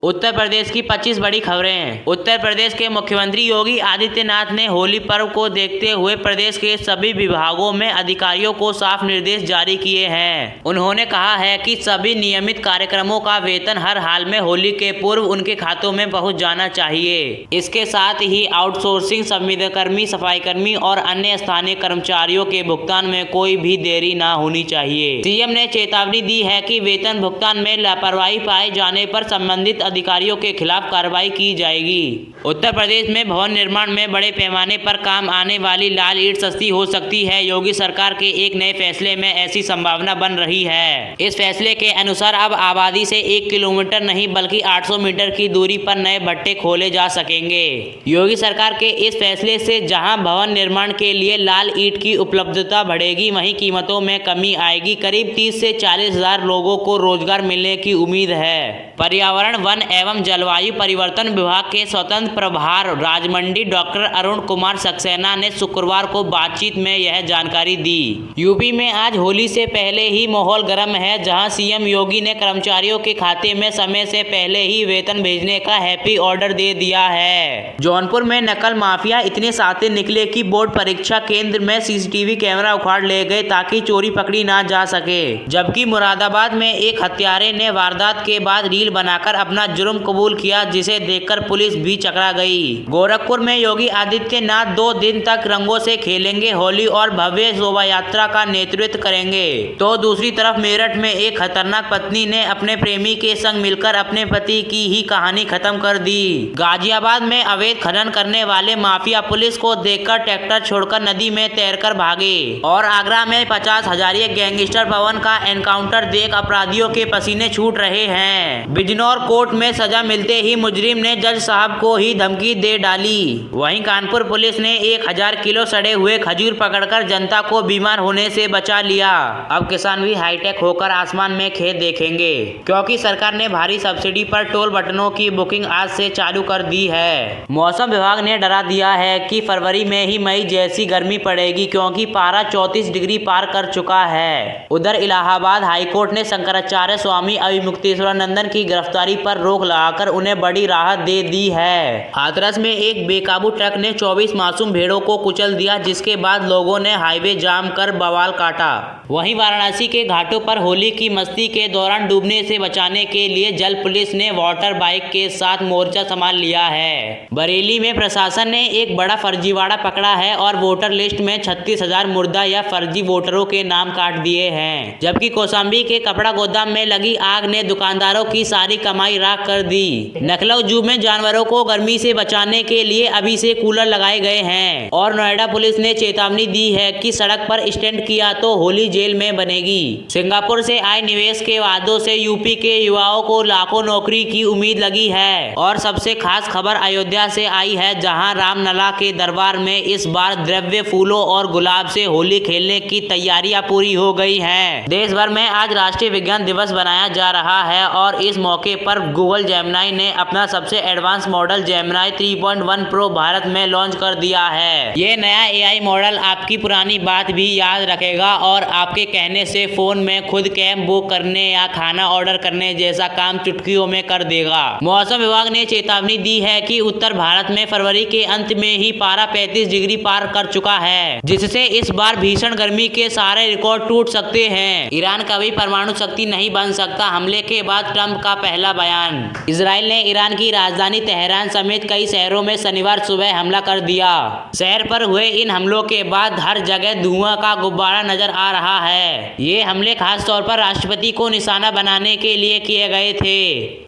उत्तर प्रदेश की 25 बड़ी खबरें। उत्तर प्रदेश के मुख्यमंत्री योगी आदित्यनाथ ने होली पर्व को देखते हुए प्रदेश के सभी विभागों में अधिकारियों को साफ निर्देश जारी किए हैं। उन्होंने कहा है कि सभी नियमित कार्यक्रमों का वेतन हर हाल में होली के पूर्व उनके खातों में पहुंच जाना चाहिए। इसके साथ ही आउटसोर्सिंग संविदाकर्मी, सफाईकर्मी और अन्य स्थानीय कर्मचारियों के भुगतान में कोई भी देरी न होनी चाहिए। सीएम ने चेतावनी दी है कि वेतन भुगतान में लापरवाही पाए जाने पर संबंधित अधिकारियों के खिलाफ कार्रवाई की जाएगी। उत्तर प्रदेश में भवन निर्माण में बड़े पैमाने पर काम आने वाली लाल ईंट सस्ती हो सकती है। योगी सरकार के एक नए फैसले में ऐसी संभावना बन रही है। इस फैसले के अनुसार अब आबादी से 1 किलोमीटर नहीं बल्कि 800 मीटर की दूरी पर नए भट्टे खोले जा सकेंगे। योगी सरकार के इस फैसले से जहां भवन निर्माण के लिए लाल ईंट की उपलब्धता बढ़ेगी, वहीं कीमतों में कमी आएगी। करीब 30 से 40 हजार लोगों को रोजगार मिलने की उम्मीद है। पर्यावरण, वन एवं जलवायु परिवर्तन विभाग के स्वतंत्र प्रभार राजमंत्री डॉक्टर अरुण कुमार सक्सेना ने शुक्रवार को बातचीत में यह जानकारी दी। यूपी में आज होली से पहले ही माहौल गर्म है, जहां सीएम योगी ने कर्मचारियों के खाते में समय से पहले ही वेतन भेजने का हैप्पी ऑर्डर दे दिया है। जौनपुर में नकल माफिया इतने साथे निकले कि बोर्ड परीक्षा केंद्र में सीसीटीवी कैमरा उखाड़ ले गए ताकि चोरी पकड़ी ना जा सके। जबकि मुरादाबाद में एक हत्यारे ने वारदात के बाद रील बनाकर अपना जुर्म कबूल किया, जिसे देखकर पुलिस भी चकरा गई। गोरखपुर में योगी आदित्यनाथ 2 दिन तक रंगों से खेलेंगे होली और भव्य शोभा यात्रा का नेतृत्व करेंगे। तो दूसरी तरफ मेरठ में एक खतरनाक पत्नी ने अपने प्रेमी के संग मिलकर अपने पति की ही कहानी खत्म कर दी। गाजियाबाद में अवैध खनन करने वाले माफिया पुलिस को देखकर ट्रैक्टर छोड़कर नदी में तैरकर भागे। और आगरा में 50 हजारिया गैंगस्टर पवन का एनकाउंटर देख अपराधियों के पसीने छूट रहे हैं। बिजनौर कोर्ट में सजा मिलते ही मुजरिम ने जज साहब को ही धमकी दे डाली। वहीं कानपुर पुलिस ने 1000 किलो सड़े हुए खजूर पकड़कर जनता को बीमार होने से बचा लिया। अब किसान भी हाईटेक होकर आसमान में खेत देखेंगे, क्योंकि सरकार ने भारी सब्सिडी पर टोल बटनों की बुकिंग आज से चालू कर दी है। मौसम विभाग ने डरा दिया है कि फरवरी में ही मई जैसी गर्मी पड़ेगी, क्योंकि पारा 34 डिग्री पार कर चुका है। उधर इलाहाबाद हाईकोर्ट ने शंकराचार्य स्वामी अविमुक्तेश्वरानंद की गिरफ्तारी पर रोक लगाकर उन्हें बड़ी राहत दे दी है। हाथरस में एक बेकाबू ट्रक ने 24 मासूम भेड़ों को कुचल दिया, जिसके बाद लोगों ने हाईवे जाम कर बवाल काटा। वहीं वाराणसी के घाटों पर होली की मस्ती के दौरान डूबने से बचाने के लिए जल पुलिस ने वाटर बाइक के साथ मोर्चा संभाल लिया है। बरेली में प्रशासन ने एक बड़ा फर्जीवाड़ा पकड़ा है और वोटर लिस्ट में 36,000 मुर्दा या फर्जी वोटरों के नाम काट दिए हैं। जबकि कौशाम्बी के कपड़ा गोदाम में लगी आग ने दुकानदारों की सारी कमाई राख कर दी। लखनऊ जू में जानवरों को गर्मी से बचाने के लिए अभी से कूलर लगाए गए हैं। और नोएडा पुलिस ने चेतावनी दी है कि सड़क पर स्टंट किया तो होली जेल में बनेगी। सिंगापुर से आए निवेश के वादों से यूपी के युवाओं को लाखों नौकरी की उम्मीद लगी है। और सबसे खास खबर अयोध्या से आई है, जहां रामलला के दरबार में इस बार द्रव्य फूलों और गुलाब से होली खेलने की तैयारियां पूरी हो गई हैं। देश भर में आज राष्ट्रीय विज्ञान दिवस बनाया जा रहा है और इस मौके पर गूगल जेमिनी ने अपना सबसे advance model Gemini 3.1 pro Bharat में लॉन्च कर दिया है। ये नया एआई मॉडल आपकी पुरानी बात भी याद रखेगा और आपके कहने से फोन में खुद कैब बुक करने या खाना ऑर्डर करने जैसा काम चुटकियों में कर देगा। मौसम विभाग ने चेतावनी दी है कि उत्तर भारत में फरवरी के अंत में ही पारा 35 डिग्री पार कर चुका है, जिससे इस बार भीषण गर्मी के सारे रिकॉर्ड टूट सकते हैं। ईरान कभी परमाणु शक्ति नहीं बन सकता, हमले के बाद ट्रंप का पहला बयान। इजराइल ने ईरान की राजधानी तेहरान समेत कई शहरों में शनिवार सुबह हमला कर दिया। शहर पर हुए इन हमलों के बाद हर जगह धुआं का गुब्बारा नजर आ रहा है। ये हमले खास तौर पर राष्ट्रपति को निशाना बनाने के लिए किए गए थे।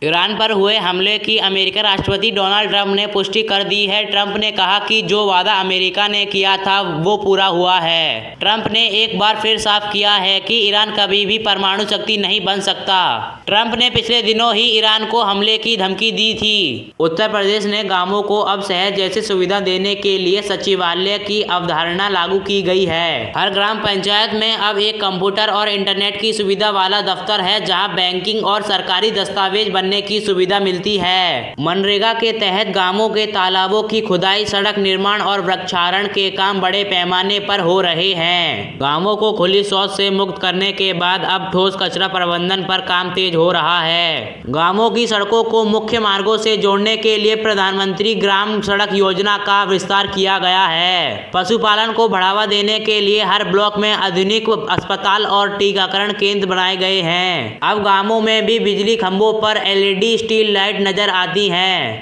ईरान पर हुए हमले की अमेरिका राष्ट्रपति डोनाल्ड ट्रंप ने पुष्टि कर दी है। ट्रंप ने कहा कि जो वादा अमेरिका ने किया था वो पूरा हुआ है। ट्रंप ने एक बार फिर साफ किया है कि ईरान कभी भी परमाणु शक्ति नहीं बन सकता। ट्रंप ने पिछले दिनों ही ईरान को हमले की धमकी दी थी। उत्तर प्रदेश ने गांवों को अब शहर जैसी सुविधा देने के लिए सचिवालय की अवधारणा लागू की गई है। हर ग्राम पंचायत में अब एक कंप्यूटर और इंटरनेट की सुविधा वाला दफ्तर है, जहां बैंकिंग और सरकारी दस्तावेज बनने की सुविधा मिलती है। मनरेगा के तहत गांवों के तालाबों की खुदाई, सड़क निर्माण और वृक्षारोपण के काम बड़े पैमाने पर हो रहे हैं। गांवों को खुली शौच से मुक्त करने के बाद अब ठोस कचरा प्रबंधन पर काम तेज हो रहा है। गांवों की की सड़कों को मुख्य मार्गों से जोड़ने के लिए प्रधानमंत्री ग्राम सड़क योजना का विस्तार किया गया है। पशुपालन को बढ़ावा देने के लिए हर ब्लॉक में आधुनिक अस्पताल और टीकाकरण केंद्र बनाए गए हैं। अब गांवों में भी बिजली खंभों पर LED स्ट्रीट लाइट नजर आती हैं।